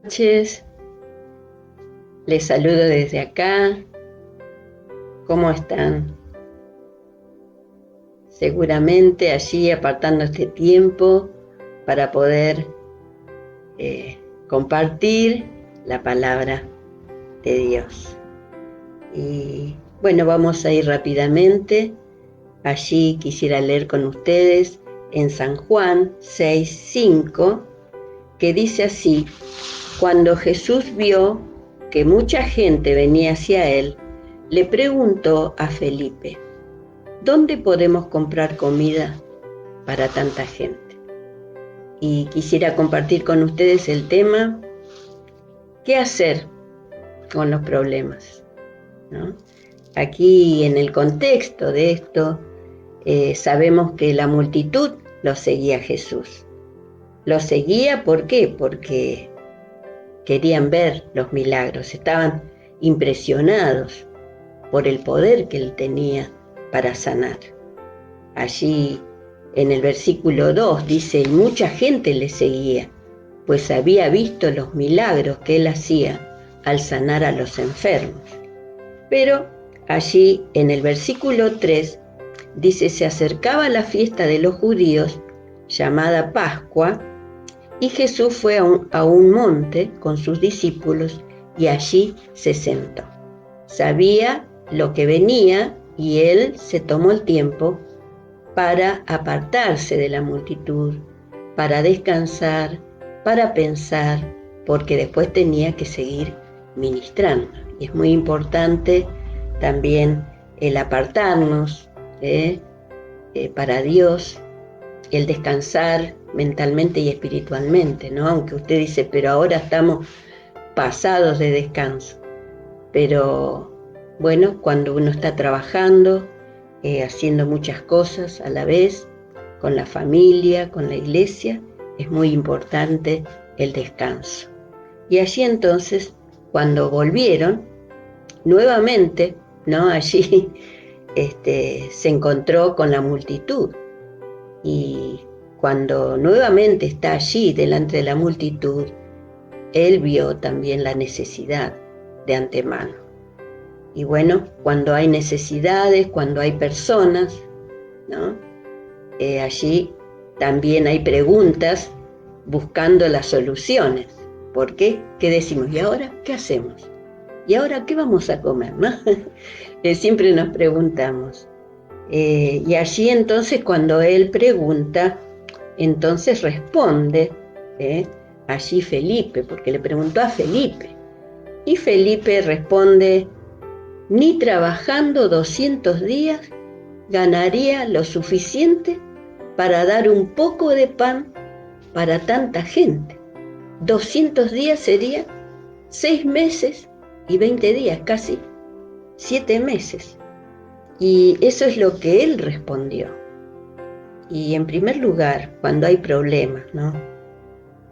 Noches, les saludo desde acá. ¿Cómo están? Seguramente allí apartando este tiempo para poder compartir la palabra de Dios. Y bueno, vamos a ir rápidamente. Allí quisiera leer con ustedes en San Juan 6:5, que dice así: cuando Jesús vio que mucha gente venía hacia él, le preguntó a Felipe: ¿dónde podemos comprar comida para tanta gente? Y quisiera compartir con ustedes el tema: ¿qué hacer con los problemas? ¿No? Aquí, en el contexto de esto, sabemos que la multitud lo seguía a Jesús. Lo seguía, ¿por qué? Porque querían ver los milagros, estaban impresionados por el poder que él tenía para sanar. Allí en el versículo 2 dice: y mucha gente le seguía, pues había visto los milagros que él hacía al sanar a los enfermos. Pero allí en el versículo 3 dice: se acercaba la fiesta de los judíos, llamada Pascua, y Jesús fue a un monte con sus discípulos y allí se sentó. Sabía lo que venía y él se tomó el tiempo para apartarse de la multitud, para descansar, para pensar, porque después tenía que seguir ministrando. Y es muy importante también el apartarnos para Dios, el descansar mentalmente y espiritualmente, ¿no? Aunque usted dice, pero ahora estamos pasados de descanso. Pero bueno, cuando uno está trabajando, haciendo muchas cosas a la vez, con la familia, con la iglesia, es muy importante el descanso. Y allí entonces, cuando volvieron, nuevamente, ¿no? Allí se encontró con la multitud. Y cuando nuevamente está allí delante de la multitud, él vio también la necesidad de antemano. Y bueno, cuando hay necesidades, cuando hay personas, ¿no? Allí también hay preguntas buscando las soluciones. ¿Por qué? ¿Qué decimos? ¿Y ahora qué hacemos? ¿Y ahora qué vamos a comer? ¿No? Siempre nos preguntamos. Y allí entonces, cuando él pregunta, entonces responde allí Felipe, porque le preguntó a Felipe. Y Felipe responde: ni trabajando 200 días ganaría lo suficiente para dar un poco de pan para tanta gente. 200 días serían 6 meses y 20 días, casi 7 meses. Y eso es lo que él respondió. Y en primer lugar, cuando hay problemas, no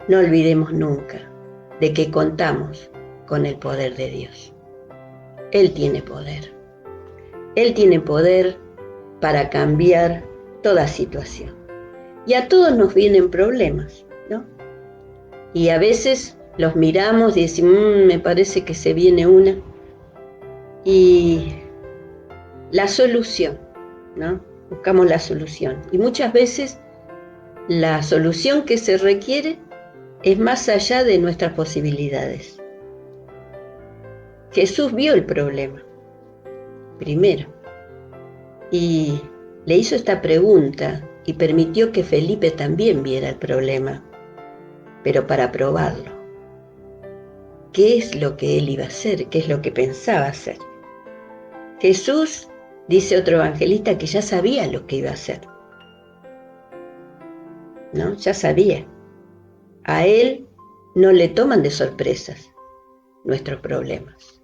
olvidemos nunca de que contamos con el poder de Dios. Él tiene poder. Él tiene poder para cambiar toda situación. Y a todos nos vienen problemas, ¿no? Y a veces los miramos y decimos, me parece que se viene una. Y la solución, ¿no? Buscamos la solución. Y muchas veces la solución que se requiere es más allá de nuestras posibilidades. Jesús vio el problema, primero, y le hizo esta pregunta y permitió que Felipe también viera el problema, pero para probarlo. ¿Qué es lo que él iba a hacer? ¿Qué es lo que pensaba hacer? Jesús, dice otro evangelista, que ya sabía lo que iba a hacer, ¿no? Ya sabía. A él no le toman de sorpresas nuestros problemas.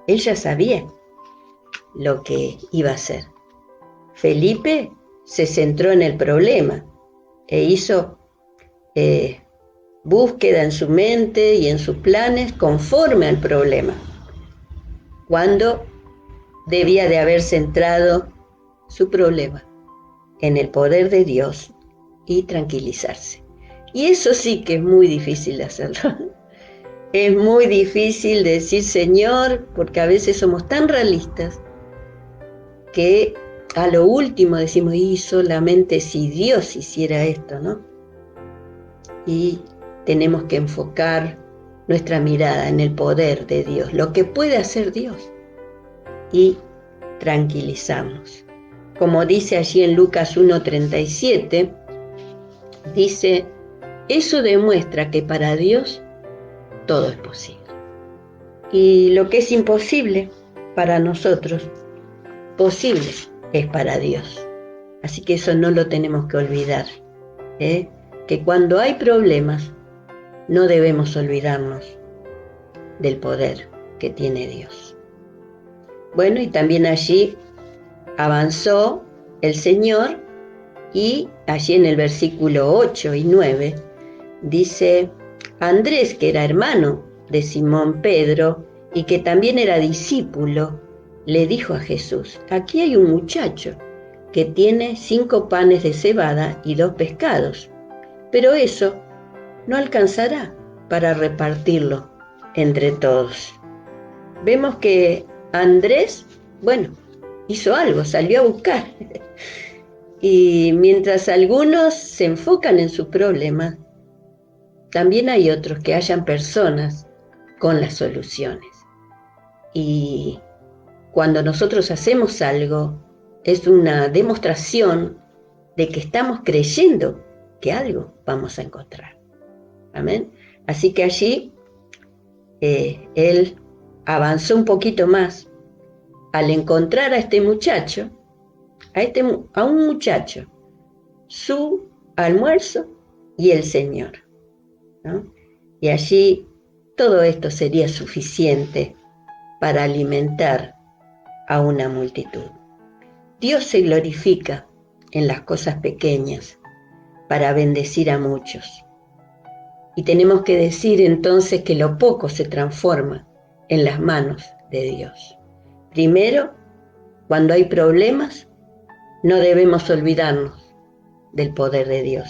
Él ya sabía lo que iba a hacer. Felipe se centró en el problema e hizo búsqueda en su mente y en sus planes conforme al problema, cuando debía de haber centrado su problema en el poder de Dios y tranquilizarse. Y eso sí que es muy difícil de hacerlo. Es muy difícil decir Señor, porque a veces somos tan realistas que a lo último decimos, y solamente si Dios hiciera esto, ¿no? Y tenemos que enfocar nuestra mirada en el poder de Dios, lo que puede hacer Dios, y tranquilizarnos. Como dice allí en Lucas 1:37, dice, eso demuestra que para Dios todo es posible. Y lo que es imposible para nosotros, posible es para Dios. Así que eso no lo tenemos que olvidar, ¿eh? Que cuando hay problemas, no debemos olvidarnos del poder que tiene Dios. Bueno, y también allí avanzó el Señor, y allí en el versículo 8 y 9 dice, Andrés, que era hermano de Simón Pedro y que también era discípulo, le dijo a Jesús, aquí hay un muchacho que tiene 5 panes de cebada y 2 pescados, pero eso no alcanzará para repartirlo entre todos. Vemos que Andrés, bueno, hizo algo, salió a buscar. Y mientras algunos se enfocan en sus problemas, también hay otros que hayan personas con las soluciones. Y cuando nosotros hacemos algo, es una demostración de que estamos creyendo que algo vamos a encontrar. Amén. Así que allí él avanzó un poquito más al encontrar a este muchacho, a un muchacho, su almuerzo y el Señor, ¿no? Y allí todo esto sería suficiente para alimentar a una multitud. Dios se glorifica en las cosas pequeñas para bendecir a muchos. Y tenemos que decir entonces que lo poco se transforma en las manos de Dios. Primero, cuando hay problemas, no debemos olvidarnos del poder de Dios.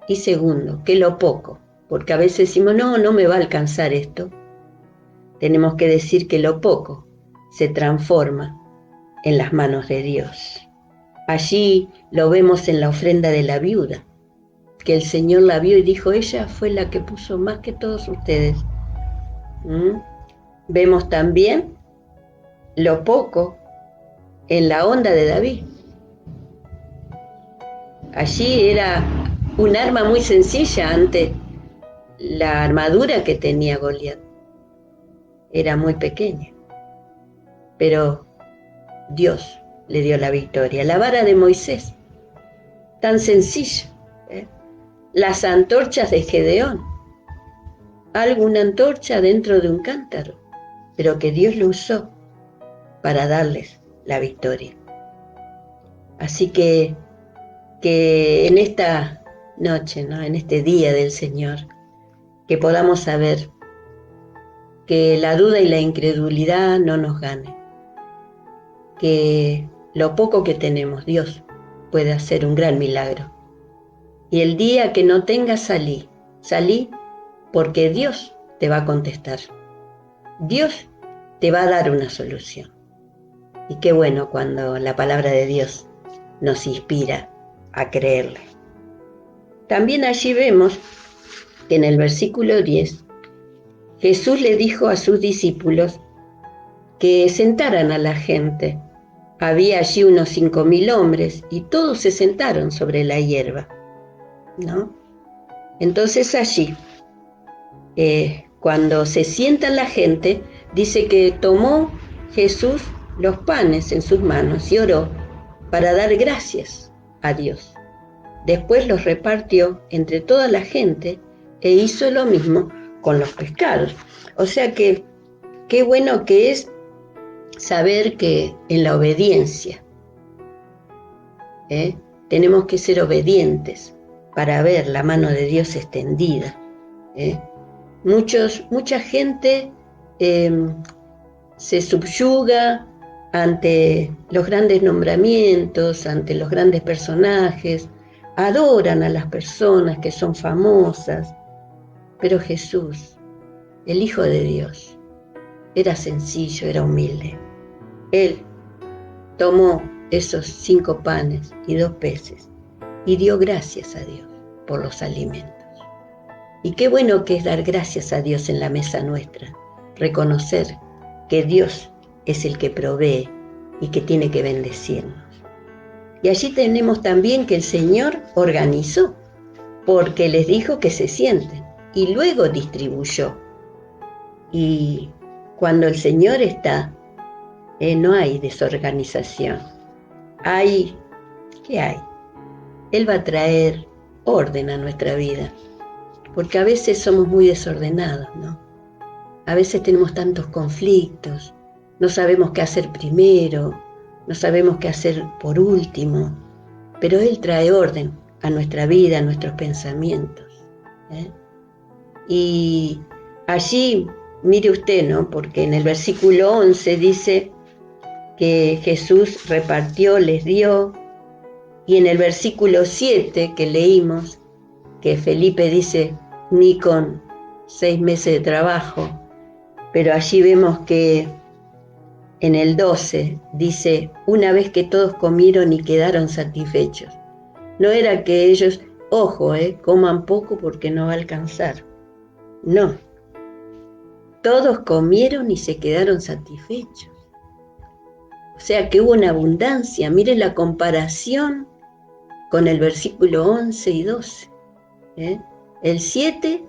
Y segundo, que lo poco, porque a veces decimos, no me va a alcanzar esto. Tenemos que decir que lo poco se transforma en las manos de Dios. Allí lo vemos en la ofrenda de la viuda, que el Señor la vio y dijo, ella fue la que puso más que todos ustedes. Vemos también lo poco en la onda de David. Allí era un arma muy sencilla ante la armadura que tenía Goliat. Era muy pequeña, pero Dios le dio la victoria. La vara de Moisés, tan sencilla, ¿eh? Las antorchas de Gedeón, alguna antorcha dentro de un cántaro, pero que Dios lo usó para darles la victoria. Así que en esta noche, ¿no? En este día del Señor, que podamos saber que la duda y la incredulidad no nos ganen, que lo poco que tenemos, Dios puede hacer un gran milagro. Y el día que no tengas, salí porque Dios te va a contestar. Dios te va a dar una solución. Y qué bueno cuando la palabra de Dios nos inspira a creerle. También allí vemos que en el versículo 10, Jesús le dijo a sus discípulos que sentaran a la gente. Había allí unos 5.000 hombres y todos se sentaron sobre la hierba, ¿no? Entonces allí, cuando se sienta la gente, dice que tomó Jesús los panes en sus manos y oró para dar gracias a Dios. Después los repartió entre toda la gente e hizo lo mismo con los pescados. O sea que qué bueno que es saber que en la obediencia tenemos que ser obedientes para ver la mano de Dios extendida. Mucha gente se subyuga ante los grandes nombramientos, ante los grandes personajes, adoran a las personas que son famosas, pero Jesús el Hijo de Dios, era sencillo, era humilde. Él tomó esos 5 panes y 2 peces y dio gracias a Dios por los alimentos. Y qué bueno que es dar gracias a Dios en la mesa nuestra, reconocer que Dios es el que provee y que tiene que bendecirnos. Y allí tenemos también que el Señor organizó, porque les dijo que se sienten y luego distribuyó. Y cuando el Señor está, no hay desorganización. ¿Qué hay? Él va a traer orden a nuestra vida, porque a veces somos muy desordenados, ¿no? A veces tenemos tantos conflictos, no sabemos qué hacer primero, no sabemos qué hacer por último, pero Él trae orden a nuestra vida, a nuestros pensamientos, ¿eh? Y allí, mire usted, ¿no? Porque en el versículo 11 dice que Jesús repartió, les dio, y en el versículo 7 que leímos, que Felipe dice, ni con 6 meses de trabajo, pero allí vemos que en el 12 dice, una vez que todos comieron y quedaron satisfechos. No era que ellos, ojo, coman poco porque no va a alcanzar. No. Todos comieron y se quedaron satisfechos. O sea que hubo una abundancia. Miren la comparación con el versículo 11 y 12. El 7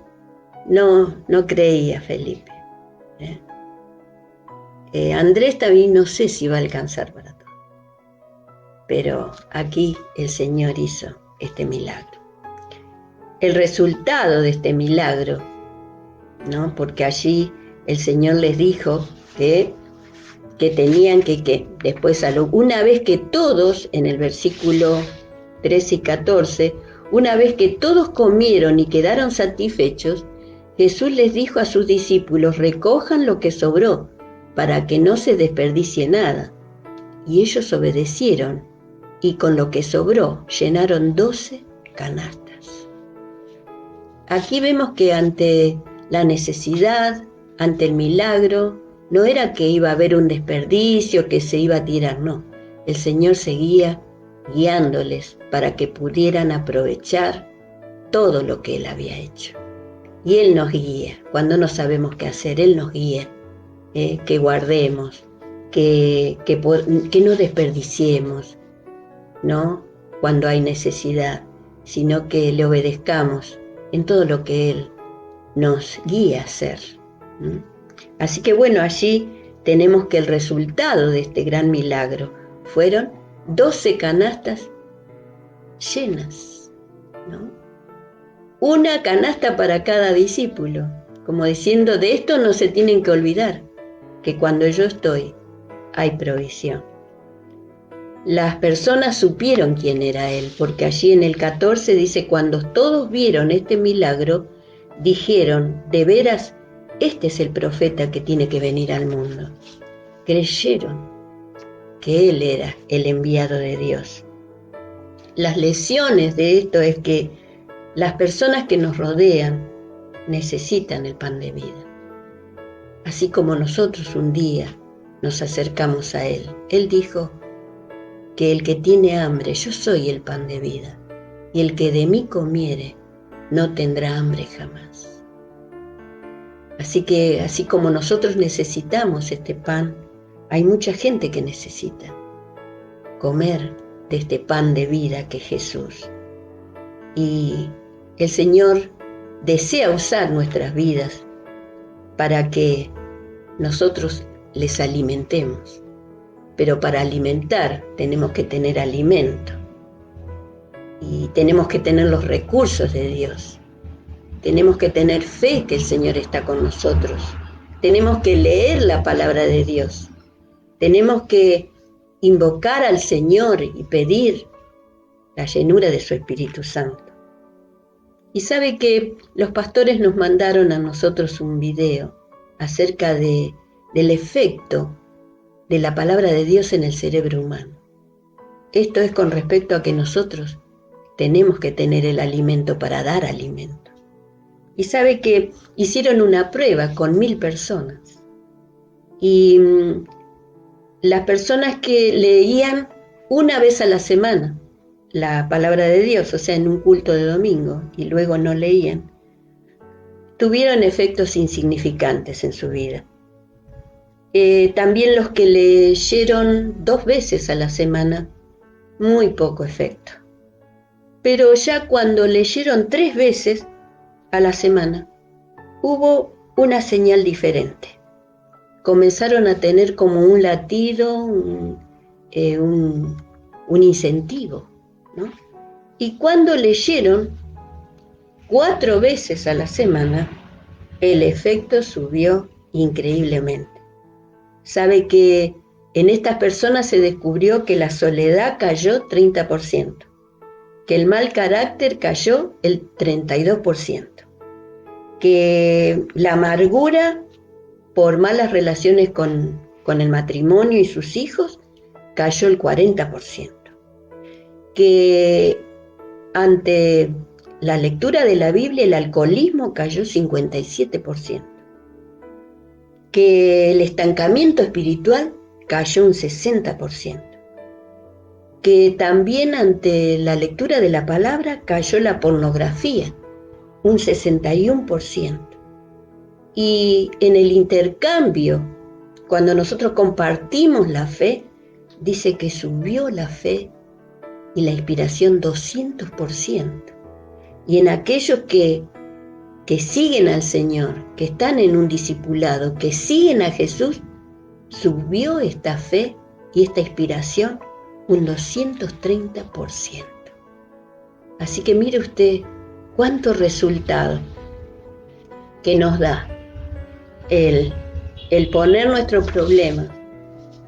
no creía Felipe. Andrés también no sé si va a alcanzar para todo. Pero aquí el Señor hizo este milagro. El resultado de este milagro, ¿no? Porque allí el Señor les dijo que tenían que después, una vez que todos, en el versículo 13 y 14, una vez que todos comieron y quedaron satisfechos, Jesús les dijo a sus discípulos, recojan lo que sobró, para que no se desperdicie nada. Y ellos obedecieron, y con lo que sobró llenaron 12 canastas. Aquí vemos que ante la necesidad, ante el milagro, no era que iba a haber un desperdicio, que se iba a tirar, no. El Señor seguía guiándoles para que pudieran aprovechar todo lo que Él había hecho. Y Él nos guía, cuando no sabemos qué hacer, Él nos guía, que guardemos, que no desperdiciemos, ¿no? Cuando hay necesidad, sino que le obedezcamos en todo lo que Él nos guía a hacer. Así que bueno, allí tenemos que el resultado de este gran milagro fueron 12 canastas llenas, ¿no? Una canasta para cada discípulo, como diciendo, de esto no se tienen que olvidar, que cuando yo estoy, hay provisión. Las personas supieron quién era Él, porque allí en el 14 dice, cuando todos vieron este milagro, dijeron, de veras, este es el profeta que tiene que venir al mundo. Creyeron que Él era el enviado de Dios. Las lecciones de esto es que las personas que nos rodean necesitan el pan de vida. Así como nosotros un día nos acercamos a Él. Él dijo que el que tiene hambre, yo soy el pan de vida, y el que de mí comiere no tendrá hambre jamás. Así que, así como nosotros necesitamos este pan, hay mucha gente que necesita comer de este pan de vida que es Jesús. Y el Señor desea usar nuestras vidas para que nosotros les alimentemos. Pero para alimentar tenemos que tener alimento. Y tenemos que tener los recursos de Dios. Tenemos que tener fe que el Señor está con nosotros. Tenemos que leer la palabra de Dios. Tenemos que invocar al Señor y pedir la llenura de su Espíritu Santo. Y sabe que los pastores nos mandaron a nosotros un video acerca del efecto de la palabra de Dios en el cerebro humano. Esto es con respecto a que nosotros tenemos que tener el alimento para dar alimento. Y sabe que hicieron una prueba con 1000 personas. Y las personas que leían una vez a la semana la palabra de Dios, o sea, en un culto de domingo, y luego no leían, tuvieron efectos insignificantes en su vida. También los que leyeron 2 veces a la semana, muy poco efecto. Pero ya cuando leyeron 3 veces a la semana, hubo una señal diferente. Comenzaron a tener como un latido, un incentivo, ¿no? Y cuando leyeron 4 veces a la semana, el efecto subió increíblemente. Sabe que en estas personas se descubrió que la soledad cayó 30%, que el mal carácter cayó el 32%, que la amargura por malas relaciones con el matrimonio y sus hijos cayó el 40%, que ante la lectura de la Biblia el alcoholismo cayó 57%, que el estancamiento espiritual cayó un 60%, que también ante la lectura de la palabra cayó la pornografía, un 61%. Y en el intercambio, cuando nosotros compartimos la fe, dice que subió la fe y la inspiración 200%. Y en aquellos que siguen al Señor, que están en un discipulado, que siguen a Jesús, subió esta fe y esta inspiración un 230%. Así que mire usted cuánto resultado que nos da el poner nuestros problemas,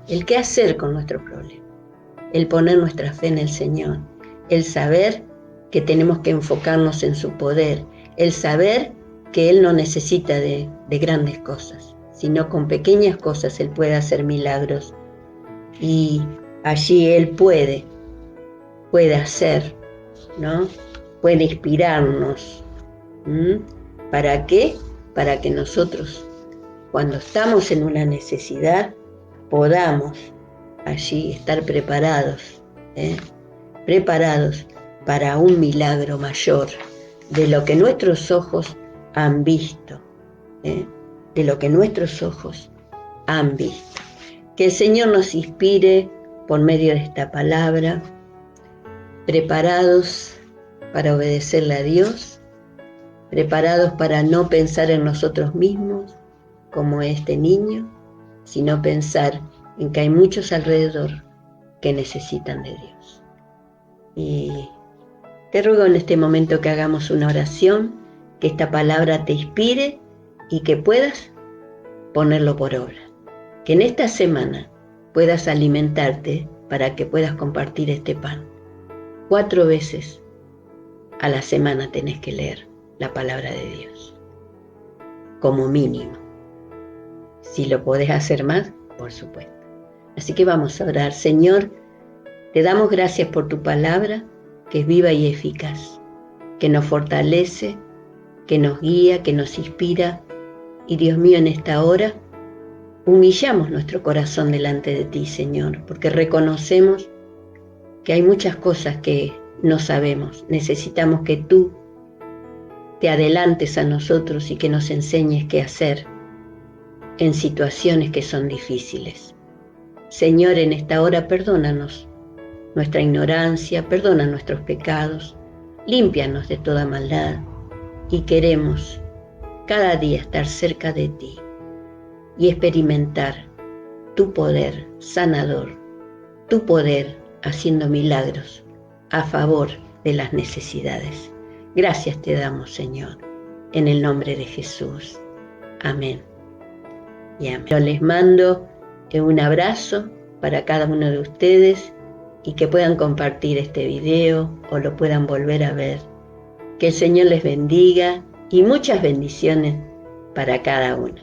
el qué hacer con nuestros problemas, el poner nuestra fe en el Señor, el saber que tenemos que enfocarnos en su poder, el saber que Él no necesita de grandes cosas, sino con pequeñas cosas Él puede hacer milagros, y allí Él puede hacer, ¿no? Puede inspirarnos. ¿Para qué? Para que nosotros, cuando estamos en una necesidad, podamos allí estar preparados, preparados para un milagro mayor de lo que nuestros ojos han visto, de lo que nuestros ojos han visto. Que el Señor nos inspire por medio de esta palabra, preparados para obedecerle a Dios, preparados para no pensar en nosotros mismos como este niño, sino pensar en que hay muchos alrededor que necesitan de Dios. Y te ruego en este momento que hagamos una oración, que esta palabra te inspire y que puedas ponerlo por obra. Que en esta semana puedas alimentarte para que puedas compartir este pan. 4 veces a la semana tenés que leer la palabra de Dios, como mínimo. Si lo podés hacer más, por supuesto. Así que vamos a orar. Señor, te damos gracias por tu palabra, que es viva y eficaz, que nos fortalece, que nos guía, que nos inspira. Y Dios mío, en esta hora, humillamos nuestro corazón delante de ti, Señor, porque reconocemos que hay muchas cosas que no sabemos. Necesitamos que tú te adelantes a nosotros y que nos enseñes qué hacer en situaciones que son difíciles. Señor, en esta hora perdónanos nuestra ignorancia, perdona nuestros pecados, límpianos de toda maldad, y queremos cada día estar cerca de ti y experimentar tu poder sanador, tu poder haciendo milagros a favor de las necesidades. Gracias te damos, Señor, en el nombre de Jesús. Amén. Y amén. Yo les mando un abrazo para cada uno de ustedes y que puedan compartir este video o lo puedan volver a ver. Que el Señor les bendiga y muchas bendiciones para cada uno.